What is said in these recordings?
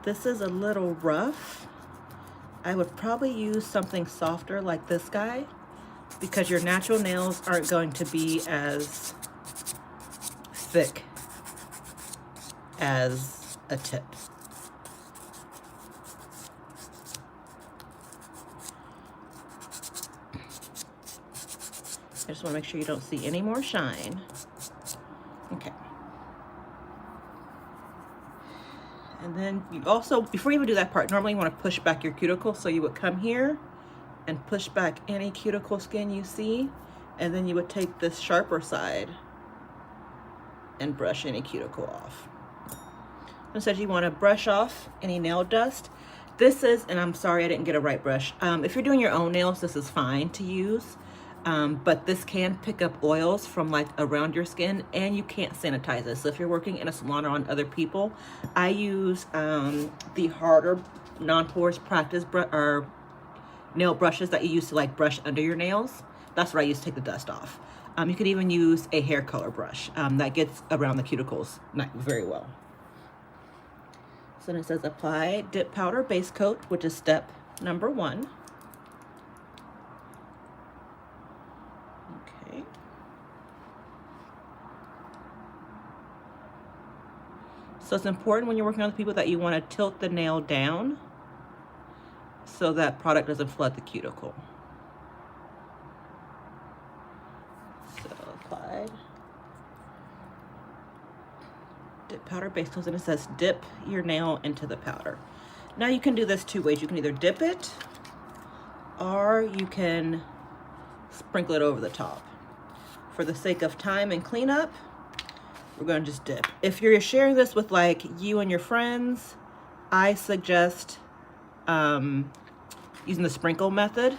This is a little rough. I would probably use something softer like this guy, because your natural nails aren't going to be as thick as a tip. I just want to make sure you don't see any more shine. Okay. And then you also, before you even do that part, normally you want to push back your cuticle. So you would come here and push back any cuticle skin you see. And then you would take this sharper side and brush any cuticle off. It says you want to brush off any nail dust. This is, and I'm sorry I didn't get a right brush. If you're doing your own nails, this is fine to use. But this can pick up oils from like around your skin, and you can't sanitize it. So if you're working in a salon or on other people, I use the harder non-porous practice or nail brushes that you use to like brush under your nails. That's what I use to take the dust off. You could even use a hair color brush that gets around the cuticles very well. So then it says apply dip powder base coat, which is step number 1. Okay. So it's important when you're working on the people that you want to tilt the nail down so that product doesn't flood the cuticle. So applied dip powder base coat, and it says dip your nail into the powder. Now you can do this 2 ways. You can either dip it or you can sprinkle it over the top. For the sake of time and cleanup, we're going to just dip. If you're sharing this with like you and your friends, I suggest using the sprinkle method.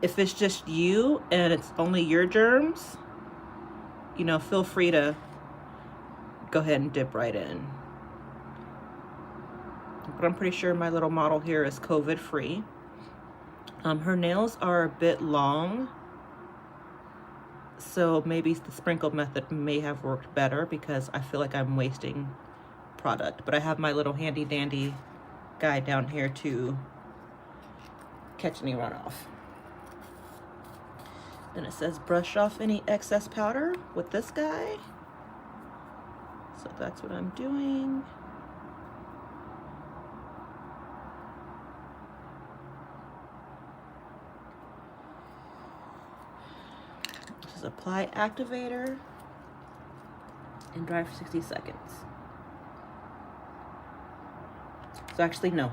If it's just you and it's only your germs, you know, feel free to go ahead and dip right in. But I'm pretty sure my little model here is COVID free. Her nails are a bit long, so maybe the sprinkle method may have worked better because I feel like I'm wasting product. But I have my little handy dandy guy down here to catch any runoff. Then it says brush off any excess powder with this guy. So that's what I'm doing. This is apply activator and dry for 60 seconds. So actually, no,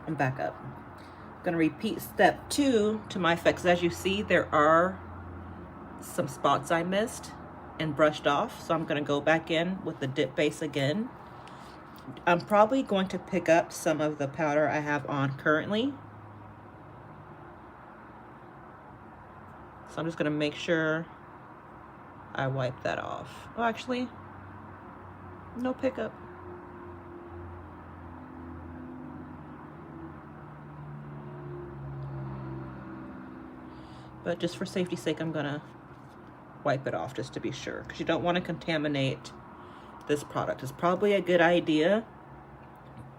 I'm back up. I'm gonna repeat step 2 to my effects. As you see, there are some spots I missed and brushed off. So I'm gonna go back in with the dip base again. I'm probably going to pick up some of the powder I have on currently. So I'm just gonna make sure I wipe that off. Oh, actually, no pickup. But just for safety's sake, I'm gonna wipe it off just to be sure, because you don't want to contaminate this product. It's probably a good idea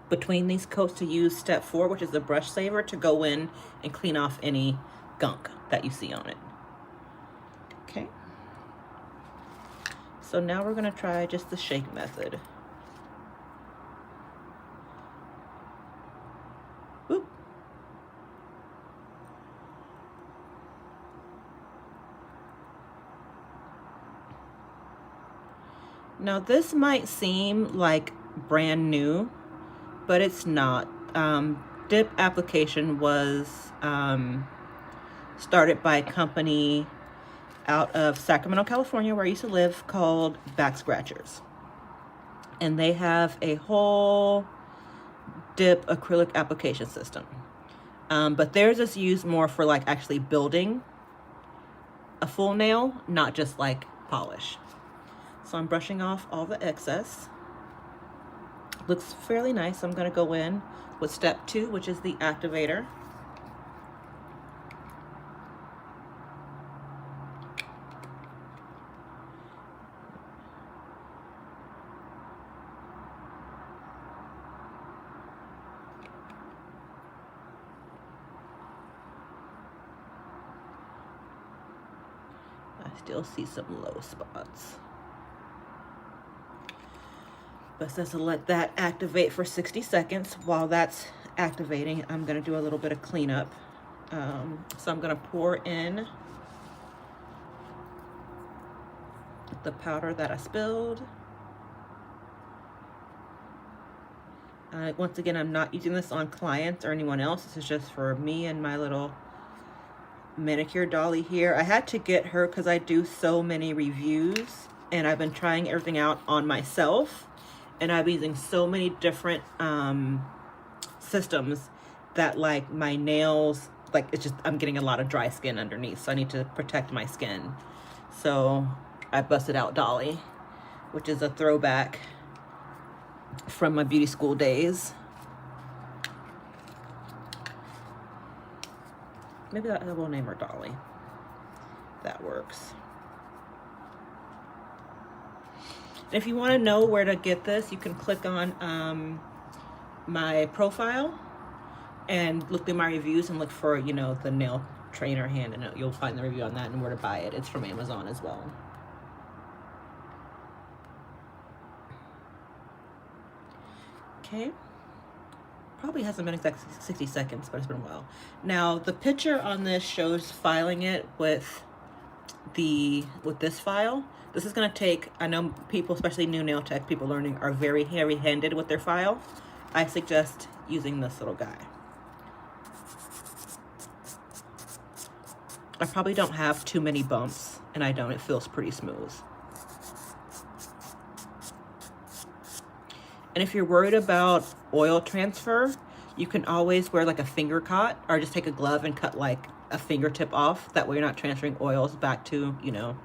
between these coats to use step 4, which is the brush saver, to go in and clean off any gunk that you see on it. Okay. So now we're gonna try just the shake method. Oop. Now this might seem like brand new, but it's not. Dip application was started by a company out of Sacramento, California, where I used to live, called Back Scratchers. And they have a whole dip acrylic application system. But theirs is used more for like actually building a full nail, not just like polish. So I'm brushing off all the excess. Looks fairly nice. I'm gonna go in with step 2, which is the activator. Still see some low spots. But it says to let that activate for 60 seconds. While that's activating, I'm gonna do a little bit of cleanup. So I'm gonna pour in the powder that I spilled. Once again, I'm not using this on clients or anyone else. This is just for me and my little manicure dolly here. I had to get her because I do so many reviews and I've been trying everything out on myself, and I've been using so many different systems that like my nails, like it's just, I'm getting a lot of dry skin underneath, so I need to protect my skin. So I busted out Dolly, which is a throwback from my beauty school days. Maybe I will name her Dolly. That works. And if you want to know where to get this, you can click on my profile and look through my reviews and look for, you know, the nail trainer hand, and you'll find the review on that and where to buy it. It's from Amazon as well. Okay. Probably hasn't been exactly 60 seconds, but it's been a while. Now, the picture on this shows filing it with this file. This is going to take, I know people, especially new nail tech people learning, are very heavy-handed with their file. I suggest using this little guy. I probably don't have too many bumps, and I don't. It feels pretty smooth. And if you're worried about oil transfer, you can always wear like a finger cut, or just take a glove and cut like a fingertip off. That way you're not transferring oils back to, you know,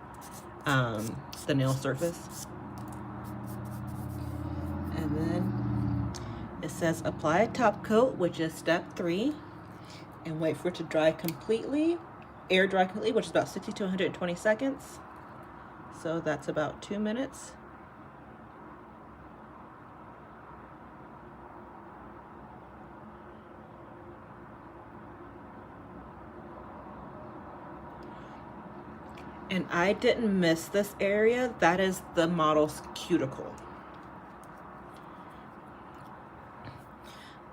the nail surface. And then it says apply a top coat, which is step 3, and wait for it to dry completely, air dry completely, which is about 60 to 120 seconds. So that's about 2 minutes. And I didn't miss this area. That is the model's cuticle.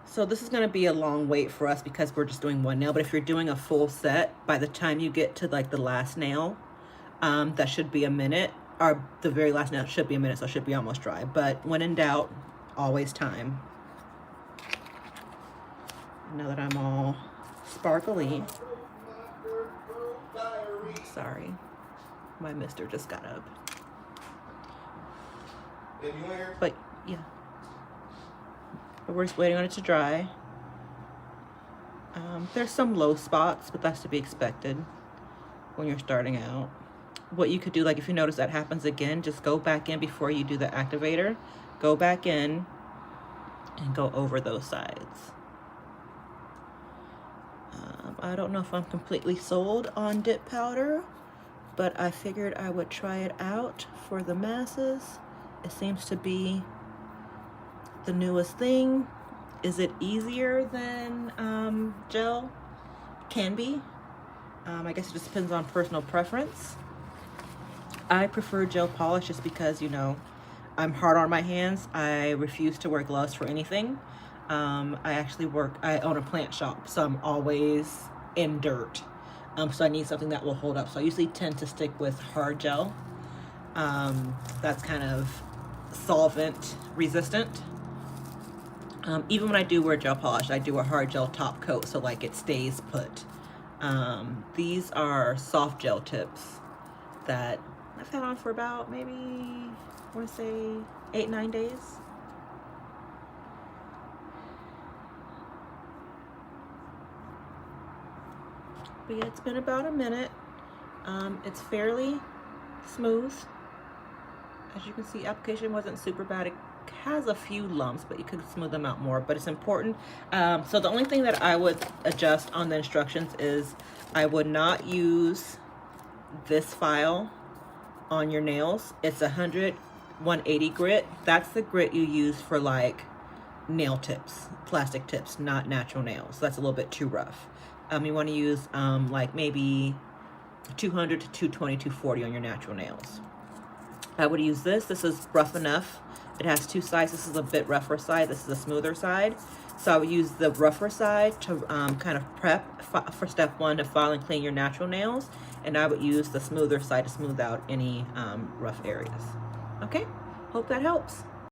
So this is going to be a long wait for us because we're just doing one nail. But if you're doing a full set, by the time you get to like the last nail, that should be a minute. Or the very last nail should be a minute, so it should be almost dry. But when in doubt, always time. Now that I'm all sparkly. Sorry. My mister just got up. But yeah. But we're just waiting on it to dry. There's some low spots, but that's to be expected when you're starting out. What you could do, like if you notice that happens again, just go back in before you do the activator. Go back in and go over those sides. I don't know if I'm completely sold on dip powder, but I figured I would try it out for the masses. It seems to be the newest thing. Is it easier than gel? Can be. I guess it just depends on personal preference. I prefer gel polish just because, you know, I'm hard on my hands. I refuse to wear gloves for anything. I own a plant shop, so I'm always in dirt. So I need something that will hold up. So I usually tend to stick with hard gel. That's kind of solvent resistant. Even when I do wear gel polish, I do a hard gel top coat, so like it stays put. These are soft gel tips that I've had on for about maybe, I want to say 8-9 days. But yeah, it's been about a minute. It's fairly smooth. As you can see, application wasn't super bad. It has a few lumps, but you could smooth them out more, but it's important. So the only thing that I would adjust on the instructions is I would not use this file on your nails. It's 180 grit. That's the grit you use for like nail tips, plastic tips, not natural nails. That's a little bit too rough. You want to use like maybe 200 to 220, 240 on your natural nails. I would use this. This is rough enough. It has two sides. This is a bit rougher side. This is a smoother side. So I would use the rougher side to kind of prep for step one to file and clean your natural nails. And I would use the smoother side to smooth out any rough areas. Okay, hope that helps.